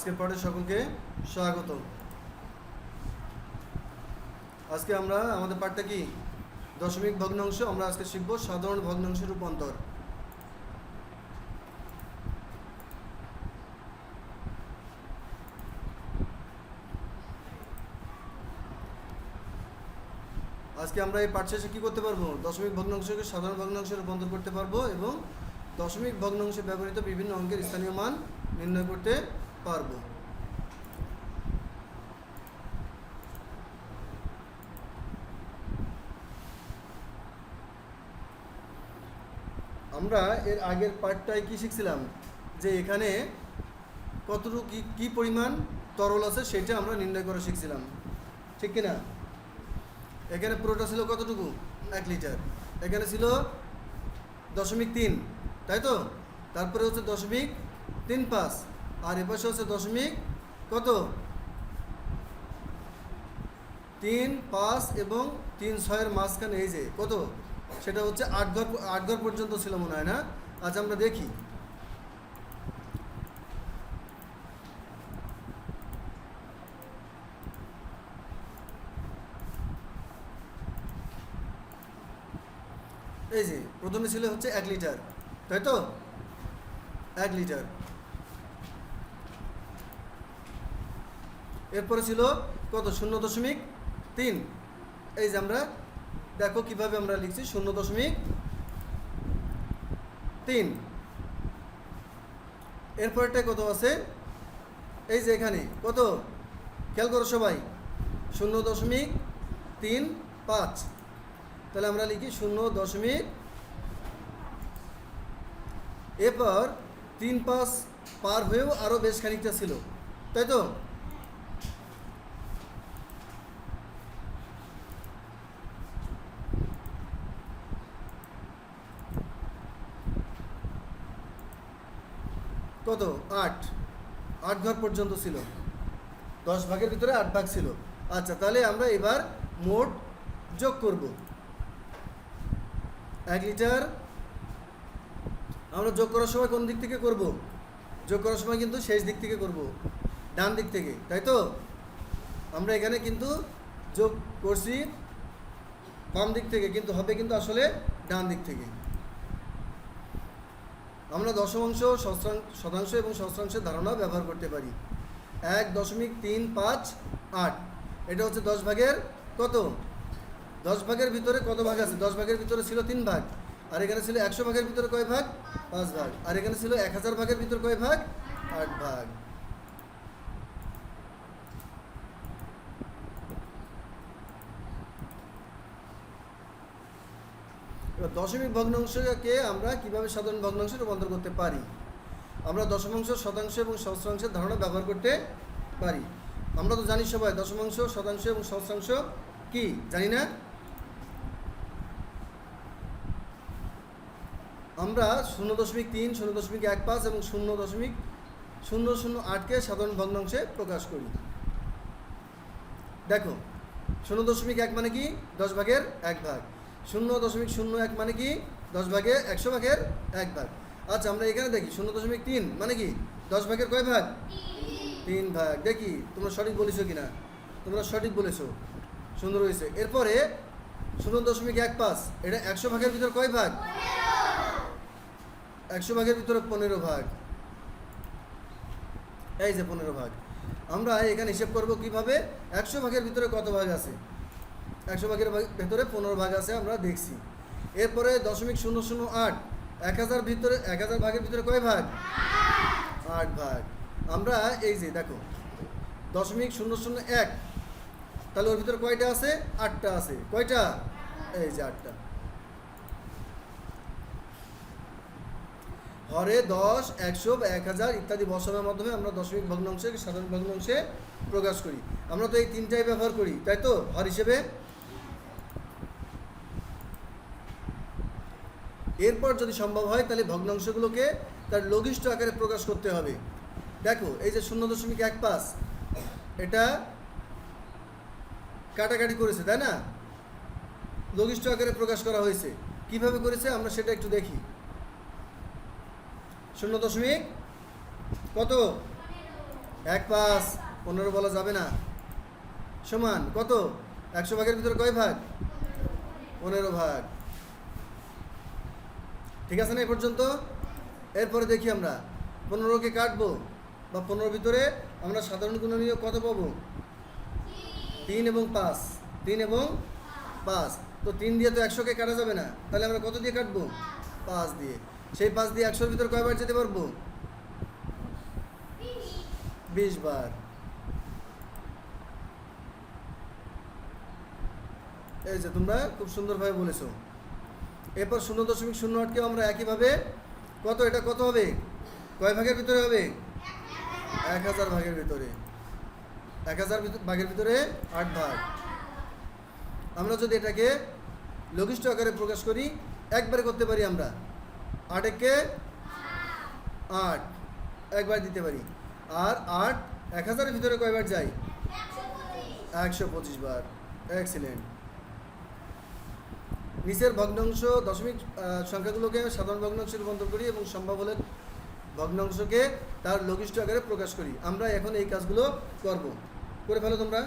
আজকে পাঠে সকলকে স্বাগত। আজকে আমরা আমাদের পাঠটা কি দশমিক ভগ্নাংশ। আমরা আজকে শিখব সাধারণ ভগ্নাংশের রূপান্তর। আজকে আমরা এই পাঠ শেষে কি করতে পারবো? দশমিক ভগ্নাংশকে সাধারণ ভগ্নাংশে রূপান্তর করতে পারবো এবং দশমিক ভগ্নাংশে ব্যবহৃত বিভিন্ন অঙ্কের স্থানীয় মান নির্ণয় করতে পারবো। আমরা এর আগের পার্টটায় কি শিখছিলাম, যে এখানে কতটুকু কি পরিমাণ তরল আছে সেটা আমরা নির্ণয় করা শিখছিলাম, ঠিক কিনা? এখানে পুরোটা ছিল কতটুকু? 1 লিটার। এখানে ছিল 0.3, তাই তো? তারপরে হচ্ছে 0.35, আর এপাশে হচ্ছে দশমিক কত 3, 5 এবং 3, 6-এর মাঝখানে এই যে কত, সেটা হচ্ছে 8 ঘর পর্যন্ত ছিল মনে হয়, না? আচ্ছা আমরা দেখি। এই যে প্রথমে ছিল হচ্ছে 1 লিটার, তাই তো? 1 লিটার। এরপরে ছিল কত? 0.3। এই যে আমরা দেখো কিভাবে আমরা লিখছি 0.3। এরপরটা কত আছে? এই যে এখানে কত, খেয়াল করো সবাই, 0.35। তাহলে আমরা লিখি 0. এরপর 3, 5 পার হয়েও আরও বেশ খানিকটা ছিল, তাই তো? কত? 8 ঘর পর্যন্ত ছিল। 10 ভাগের ভিতরে 8 ভাগ ছিল। আচ্ছা, তাহলে আমরা এবার মোট যোগ করব। 1 লিটার আমরা যোগ করার সময় কোন দিক থেকে করব? যোগ করার সময় কিন্তু শেষ দিক থেকে করব, ডান দিক থেকে, তাই তো? আমরা এখানে কিন্তু যোগ করছি বাম দিক থেকে, কিন্তু হবে কিন্তু আসলে ডান দিক থেকে। আমরা দশমাংশ, শতাংশ এবং সহস্রাংশের ধারণা ব্যবহার করতে পারি। 1.358, এটা হচ্ছে 10 ভাগের কত? 10 ভাগের ভিতরে কত ভাগ আছে? 10 ভাগের ভিতরে ছিল 3 ভাগ, আর এখানে ছিল 100 ভাগের ভিতরে কয় ভাগ? 5 ভাগ, আর এখানে ছিল 1000 ভাগের ভিতরে কয় ভাগ? 8 ভাগ। এবার দশমিক ভগ্নাংশকে আমরা কিভাবে সাধারণ ভগ্নাংশে রূপান্তর করতে পারি? আমরা দশমাংশ, শতাংশ এবং সহস্রাংশের ধারণা ব্যবহার করতে পারি। আমরা তো জানি সবাই দশমাংশ, শতাংশ এবং সহস্রাংশ কি, জানি না? আমরা 0.3, 0.15 এবং 0.008কে সাধারণ ভগ্নাংশে প্রকাশ করি। দেখো, 0.1 মানে কি? 10 ভাগের 1 ভাগ। 0.01 মানে কি? 10 ভাগে 100 ভাগের 1 ভাগ। আচ্ছা, আমরা এখানে দেখি 0.3 মানে কি? 10 ভাগের কয় ভাগ? 3 ভাগ। দেখি তোমরা সঠিক বলেছো কিনা। তোমরা সঠিক বলেছো, সুন্দর হয়েছে। এরপরে 0.15, এটা 100 ভাগের ভিতর কয় ভাগ? 100 ভাগের ভিতরে 15 ভাগ। এই যে 15 ভাগ। আমরা এখানে হিসেব করব কিভাবে, 100 ভাগের ভিতরে কত ভাগ আছে? 100 ভাগের ভেতরে 15 ভাগ আছে, আমরা দেখছি। এরপরে 0.008, 1000 ভাগের ভিতরে কয় ভাগ? 8 ভাগ। আমরা এই যে দেখো 0.001, তাহলে ওর ভিতরে কয়টা আছে? 8টা আছে। কয়টা? এই যে 8টা। হরে 10, 100 বা 1000 ইত্যাদি বসানোর মাধ্যমে আমরা দশমিক ভগ্নাংশে সাধারণ ভগ্নাংশে প্রকাশ করি। আমরা তো এই তিনটাই ব্যবহার করি, তাই তো? হর হিসেবে। এরপর যদি সম্ভব হয় তাহলে ভগ্নাংশগুলোকে তার লঘিষ্ঠ আকারে প্রকাশ করতে হবে। দেখো, এই যে 0.15, এটা কাটাকাটি করেছে, তাই না? লঘিষ্ঠ আকারে প্রকাশ করা হয়েছে। কিভাবে করেছে আমরা সেটা একটু দেখি। 0. কত? 1/5 15 বলা যাবে না, সমান কত? 100 ভাগের ভিতরে কয় ভাগ? 15 ভাগ। ঠিক আছে না এই পর্যন্ত? এরপরে দেখি আমরা 15কে কাটবো, বা 15 ভিতরে আমরা সাধারণ গুণনীয়ক কত পাবো? 3 এবং 5, 3 এবং 5। তো 3 দিয়ে তো 100কে কাটা যাবে না, তাহলে আমরা কত দিয়ে কাটবো? 5 দিয়ে। সেই 5 দিয়ে 100-র ভিতর কয়বার যেতে পারবো? 20 বার। এই যে তোমরা খুব সুন্দরভাবে বলেছো। এরপর 0.08কেও আমরা একইভাবে কত, এটা কত হবে? কয় ভাগের ভিতরে হবে? 1000 ভাগের ভিতরে। 1000 ভাগের ভিতরে 8 ভাগ। আমরা যদি এটাকে লঘিষ্ঠ আকারে প্রকাশ করি, একবারে করতে পারি আমরা। 8 একে 8 একবার দিতে পারি। আর 8 1000-এর ভিতরে কয়বার যায়? 125 বার। এক্সিলেন্ট। নিচের ভগ্নাংশ দশমিক সংখ্যাগুলোকে সাধারণ ভগ্নাংশে রূপান্তর করি এবং সম্ভব হলে ভগ্নাংশকে তার লঘিষ্ঠ আকারে প্রকাশ করি। আমরা এখন এই কাজগুলো করব। করে ফেলো তোমরা।